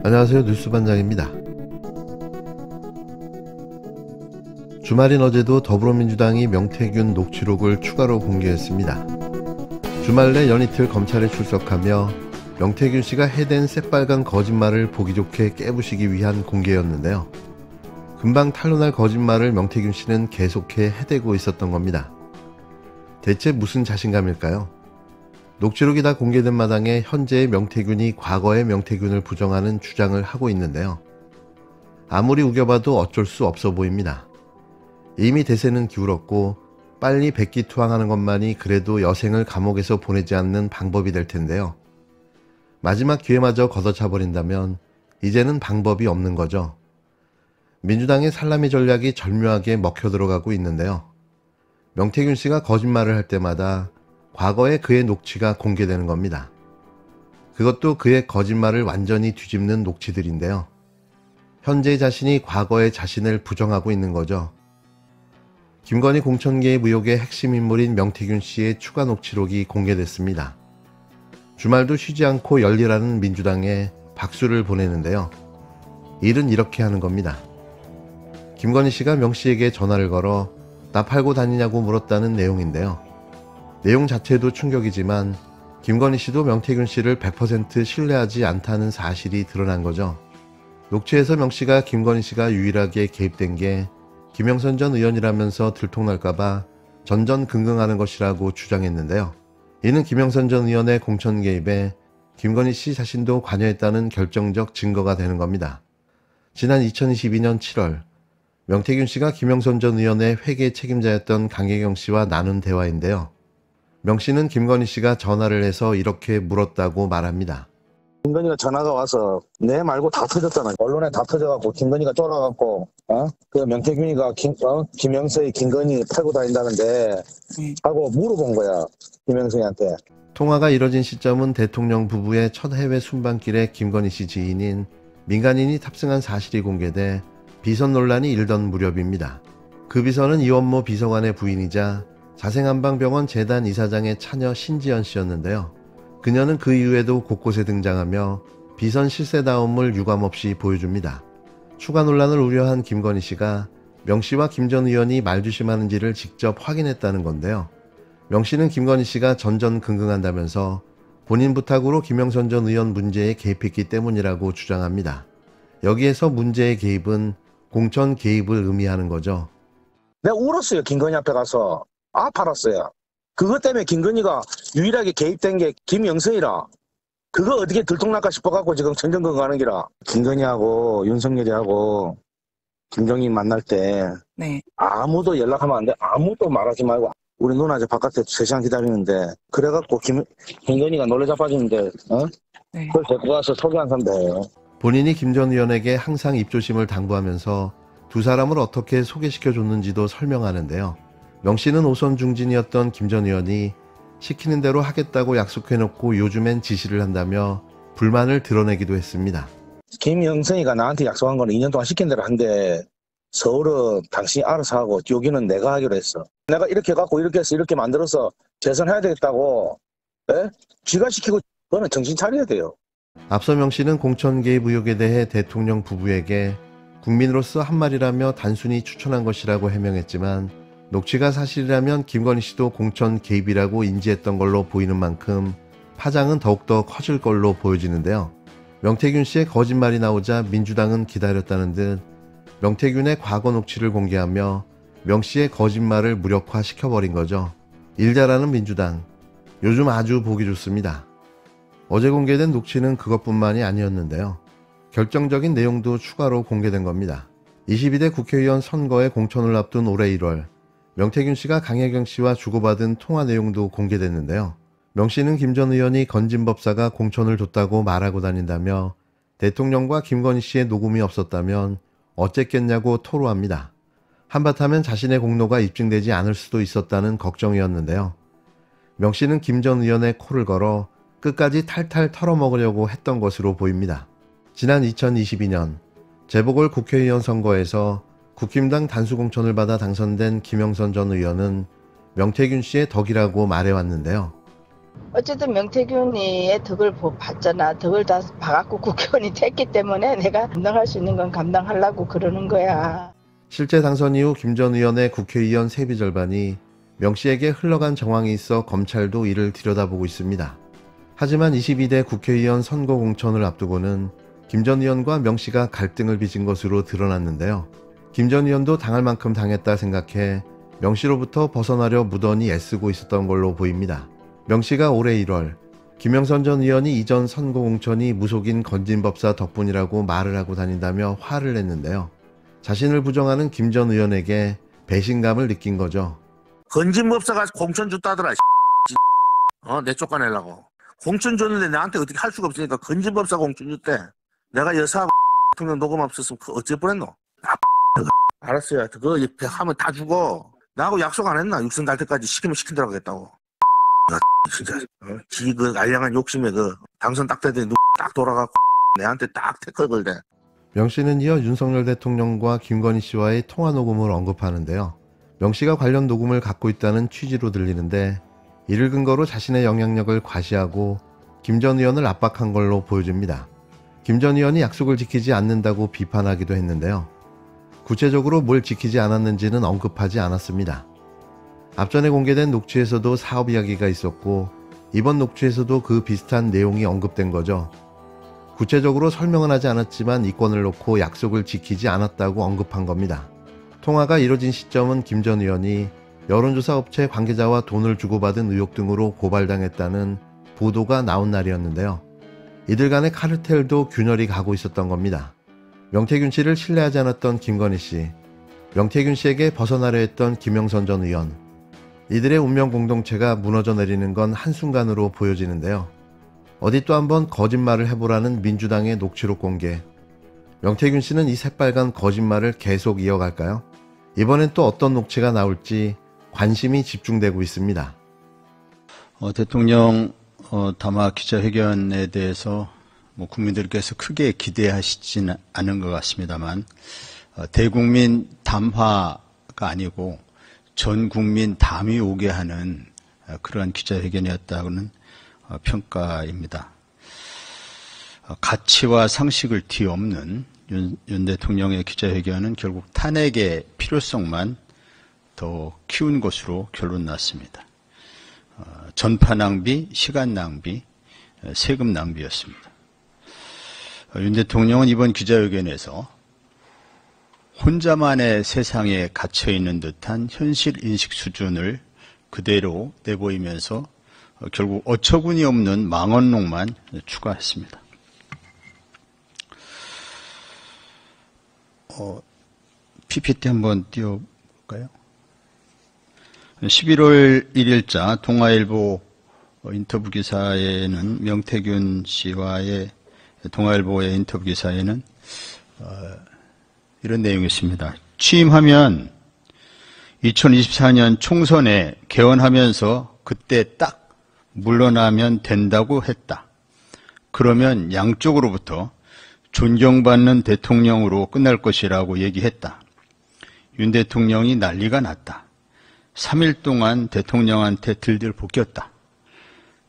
안녕하세요. 뉴스반장입니다. 주말인 어제도 더불어민주당이 명태균 녹취록을 추가로 공개했습니다. 주말 내 연이틀 검찰에 출석하며 명태균 씨가 해댄 새빨간 거짓말을 보기 좋게 깨부시기 위한 공개였는데요. 금방 탄로날 거짓말을 명태균 씨는 계속해 해대고 있었던 겁니다. 대체 무슨 자신감일까요? 녹취록이 다 공개된 마당에 현재의 명태균이 과거의 명태균을 부정하는 주장을 하고 있는데요. 아무리 우겨봐도 어쩔 수 없어 보입니다. 이미 대세는 기울었고 빨리 백기투항하는 것만이 그래도 여생을 감옥에서 보내지 않는 방법이 될 텐데요. 마지막 기회마저 걷어차버린다면 이제는 방법이 없는 거죠. 민주당의 살라미 전략이 절묘하게 먹혀들어가고 있는데요. 명태균 씨가 거짓말을 할 때마다 과거의 그의 녹취가 공개되는 겁니다. 그것도 그의 거짓말을 완전히 뒤집는 녹취들인데요. 현재 자신이 과거의 자신을 부정하고 있는 거죠. 김건희 공천 개입 의혹의 핵심 인물인 명태균 씨의 추가 녹취록이 공개됐습니다. 주말도 쉬지 않고 열일하는 민주당에 박수를 보내는데요. 일은 이렇게 하는 겁니다. 김건희 씨가 명 씨에게 전화를 걸어 나 팔고 다니냐고 물었다는 내용인데요. 내용 자체도 충격이지만 김건희 씨도 명태균 씨를 100% 신뢰하지 않다는 사실이 드러난 거죠. 녹취에서 명 씨가 김건희 씨가 유일하게 개입된 게 김영선 전 의원이라면서 들통날까봐 전전긍긍하는 것이라고 주장했는데요. 이는 김영선 전 의원의 공천 개입에 김건희 씨 자신도 관여했다는 결정적 증거가 되는 겁니다. 지난 2022년 7월 명태균 씨가 김영선 전 의원의 회계 책임자였던 강혜경 씨와 나눈 대화인데요. 명 씨는 김건희 씨가 전화를 해서 이렇게 물었다고 말합니다. 김건희가 전화가 와서 내 말고 다 터졌잖아. 언론에 다 터져갖고 김건희가 쫄아갖고 그 명태균이가 김영서의 김건희 팔고 다닌다는데 하고 물어본 거야. 김영서한테. 통화가 이뤄진 시점은 대통령 부부의 첫 해외 순방길에 김건희 씨 지인인 민간인이 탑승한 사실이 공개돼 비선 논란이 일던 무렵입니다. 그 비선은 이원모 비서관의 부인이자 자생한방병원 재단 이사장의 차녀 신지연 씨였는데요. 그녀는 그 이후에도 곳곳에 등장하며 비선 실세다움을 유감없이 보여줍니다. 추가 논란을 우려한 김건희 씨가 명 씨와 김 전 의원이 말조심하는지를 직접 확인했다는 건데요. 명 씨는 김건희 씨가 전전긍긍한다면서 본인 부탁으로 김영선 전 의원 문제에 개입했기 때문이라고 주장합니다. 여기에서 문제의 개입은 공천 개입을 의미하는 거죠. 내가 울었어요. 김건희 앞에 가서. 팔았어요. 그것 때문에 김건희가 유일하게 개입된 게 김영선이라. 그거 어떻게 들통날까 싶어갖고 지금 전전긍긍하는 기라. 김건희하고 윤석열이하고 김종인 만날 때 아무도 연락하면 안 돼. 아무도 말하지 말고. 우리 누나 이제 바깥에 3시간 기다리는데 그래갖고 김건희가 놀래 자빠지는데 그걸 데리고 가서 소개한 사람들. 본인이 김 전 의원에게 항상 입조심을 당부하면서 두 사람을 어떻게 소개시켜줬는지도 설명하는데요. 명 씨는 오선 중진이었던 김 전 의원이 시키는 대로 하겠다고 약속해놓고 요즘엔 지시를 한다며 불만을 드러내기도 했습니다. 김영선이가 나한테 약속한 거는 2년 동안 시킨 대로 한대. 서울은 당신이 알아서 하고 여기는 내가 하기로 했어. 내가 이렇게 해갖고 이렇게 해서 이렇게 만들어서 재선해야 되겠다고 쥐가 시키고 그거는 정신 차려야 돼요. 앞서 명 씨는 공천 개입 의혹에 대해 대통령 부부에게 국민으로서 한 말이라며 단순히 추천한 것이라고 해명했지만 녹취가 사실이라면 김건희 씨도 공천 개입이라고 인지했던 걸로 보이는 만큼 파장은 더욱더 커질 걸로 보여지는데요. 명태균 씨의 거짓말이 나오자 민주당은 기다렸다는 듯 명태균의 과거 녹취를 공개하며 명 씨의 거짓말을 무력화시켜버린 거죠. 일 잘하는 민주당, 요즘 아주 보기 좋습니다. 어제 공개된 녹취는 그것뿐만이 아니었는데요. 결정적인 내용도 추가로 공개된 겁니다. 22대 국회의원 선거에 공천을 앞둔 올해 1월 명태균 씨가 강혜경 씨와 주고받은 통화 내용도 공개됐는데요. 명 씨는 김 전 의원이 건진법사가 공천을 줬다고 말하고 다닌다며 대통령과 김건희 씨의 녹음이 없었다면 어쨌겠냐고 토로합니다. 한바탕은 자신의 공로가 입증되지 않을 수도 있었다는 걱정이었는데요. 명 씨는 김 전 의원의 코를 걸어 끝까지 탈탈 털어먹으려고 했던 것으로 보입니다. 지난 2022년 재보궐 국회의원 선거에서 국힘당 단수공천을 받아 당선된 김영선 전 의원은 명태균 씨의 덕이라고 말해왔는데요. 어쨌든 명태균이의 덕을 봤잖아. 덕을 다 봐갖고 국회의원이 됐기 때문에 내가 감당할 수 있는 건 감당하려고 그러는 거야. 실제 당선 이후 김 전 의원의 국회의원 세비 절반이 명 씨에게 흘러간 정황이 있어 검찰도 이를 들여다보고 있습니다. 하지만 22대 국회의원 선거 공천을 앞두고는 김 전 의원과 명 씨가 갈등을 빚은 것으로 드러났는데요. 김 전 의원도 당할 만큼 당했다 생각해 명 씨로부터 벗어나려 무던히 애쓰고 있었던 걸로 보입니다. 명 씨가 올해 1월 김영선 전 의원이 이전 선거 공천이 무속인 건진법사 덕분이라고 말을 하고 다닌다며 화를 냈는데요. 자신을 부정하는 김 전 의원에게 배신감을 느낀 거죠. 건진법사가 공천 줬다더라. 내 쫓아내려고. 공천 줬는데 나한테 어떻게 할 수가 없으니까 건진법사 공천 줬대. 내가 여사하고 대통령 녹음 없었으면 어째 뻔했노? 알았어요. 그거 하면 다 죽어. 나하고 약속 안 했나? 육선 갈 때까지 시키면 시킨다고 하겠다고. 진짜 지 그 알량한 욕심에 당선 딱 되더니 딱 돌아가고 내한테 딱 태클 걸대. 명 씨는 이어 윤석열 대통령과 김건희 씨와의 통화 녹음을 언급하는데요. 명 씨가 관련 녹음을 갖고 있다는 취지로 들리는데 이를 근거로 자신의 영향력을 과시하고 김 전 의원을 압박한 걸로 보여집니다. 김 전 의원이 약속을 지키지 않는다고 비판하기도 했는데요. 구체적으로 뭘 지키지 않았는지는 언급하지 않았습니다. 앞전에 공개된 녹취에서도 사업 이야기가 있었고 이번 녹취에서도 그 비슷한 내용이 언급된 거죠. 구체적으로 설명은 하지 않았지만 이권을 놓고 약속을 지키지 않았다고 언급한 겁니다. 통화가 이뤄진 시점은 김 전 의원이 여론조사 업체 관계자와 돈을 주고받은 의혹 등으로 고발당했다는 보도가 나온 날이었는데요. 이들 간의 카르텔도 균열이 가고 있었던 겁니다. 명태균 씨를 신뢰하지 않았던 김건희 씨, 명태균 씨에게 벗어나려 했던 김영선 전 의원, 이들의 운명 공동체가 무너져 내리는 건 한순간으로 보여지는데요. 어디 또 한번 거짓말을 해보라는 민주당의 녹취록 공개. 명태균 씨는 이 새빨간 거짓말을 계속 이어갈까요? 이번엔 또 어떤 녹취가 나올지 관심이 집중되고 있습니다. 대통령 담화 기자회견에 대해서 국민들께서 크게 기대하시지는 않은 것 같습니다만 대국민 담화가 아니고 전 국민 담이 오게 하는 그러한 기자회견이었다고는 평가입니다. 가치와 상식을 뒤엎는 윤 대통령의 기자회견은 결국 탄핵의 필요성만 더 키운 것으로 결론 났습니다. 전파 낭비, 시간 낭비, 세금 낭비였습니다. 윤 대통령은 이번 기자회견에서 혼자만의 세상에 갇혀있는 듯한 현실 인식 수준을 그대로 내보이면서 결국 어처구니 없는 망언록만 추가했습니다. PPT 한번 띄워볼까요? 11월 1일자 동아일보 인터뷰 기사에는 명태균 씨와의 동아일보의 인터뷰 기사에는 이런 내용이 있습니다. 취임하면 2024년 총선에 개헌하면서 그때 딱 물러나면 된다고 했다. 그러면 양쪽으로부터 존경받는 대통령으로 끝날 것이라고 얘기했다. 윤 대통령이 난리가 났다. 3일 동안 대통령한테 들들 볶였다.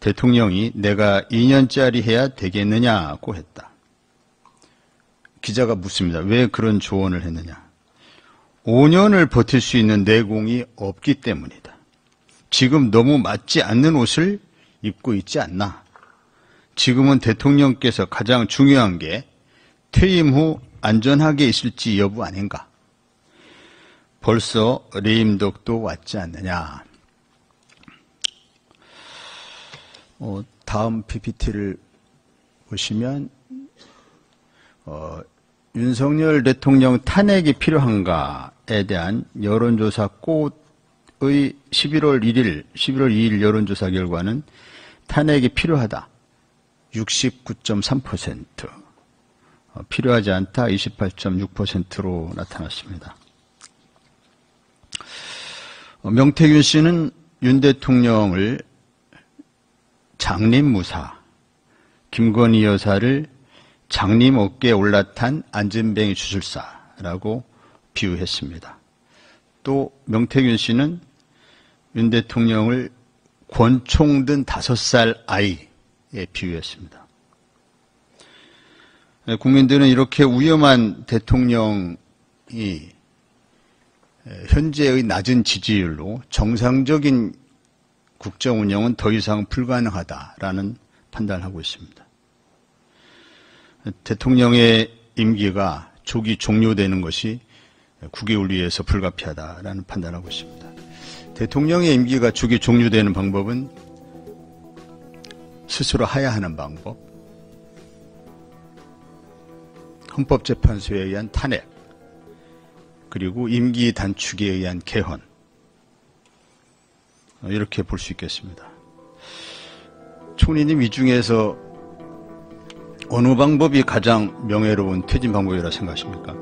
대통령이 내가 2년짜리 해야 되겠느냐고 했다. 기자가 묻습니다. 왜 그런 조언을 했느냐. 5년을 버틸 수 있는 내공이 없기 때문이다. 지금 너무 맞지 않는 옷을 입고 있지 않나. 지금은 대통령께서 가장 중요한 게 퇴임 후 안전하게 있을지 여부 아닌가. 벌써 레임덕도 왔지 않느냐. 다음 PPT를 보시면 윤석열 대통령 탄핵이 필요한가에 대한 여론조사 꽃의 11월 2일 여론조사 결과는 탄핵이 필요하다. 69.3%, 필요하지 않다 28.6%로 나타났습니다. 명태균 씨는 윤 대통령을 장림무사, 김건희 여사를 장림 어깨에 올라탄 안전뱅이 주술사라고 비유했습니다. 또 명태균 씨는 윤 대통령을 권총 든 5살 아이에 비유했습니다. 국민들은 이렇게 위험한 대통령이 현재의 낮은 지지율로 정상적인 국정 운영은 더 이상 불가능하다라는 판단을 하고 있습니다. 대통령의 임기가 조기 종료되는 것이 국익을 위해서 불가피하다라는 판단을 하고 있습니다. 대통령의 임기가 조기 종료되는 방법은 스스로 하야하는 방법, 헌법재판소에 의한 탄핵, 그리고 임기 단축에 의한 개헌, 이렇게 볼 수 있겠습니다. 총리님, 이 중에서 어느 방법이 가장 명예로운 퇴진 방법이라 생각하십니까?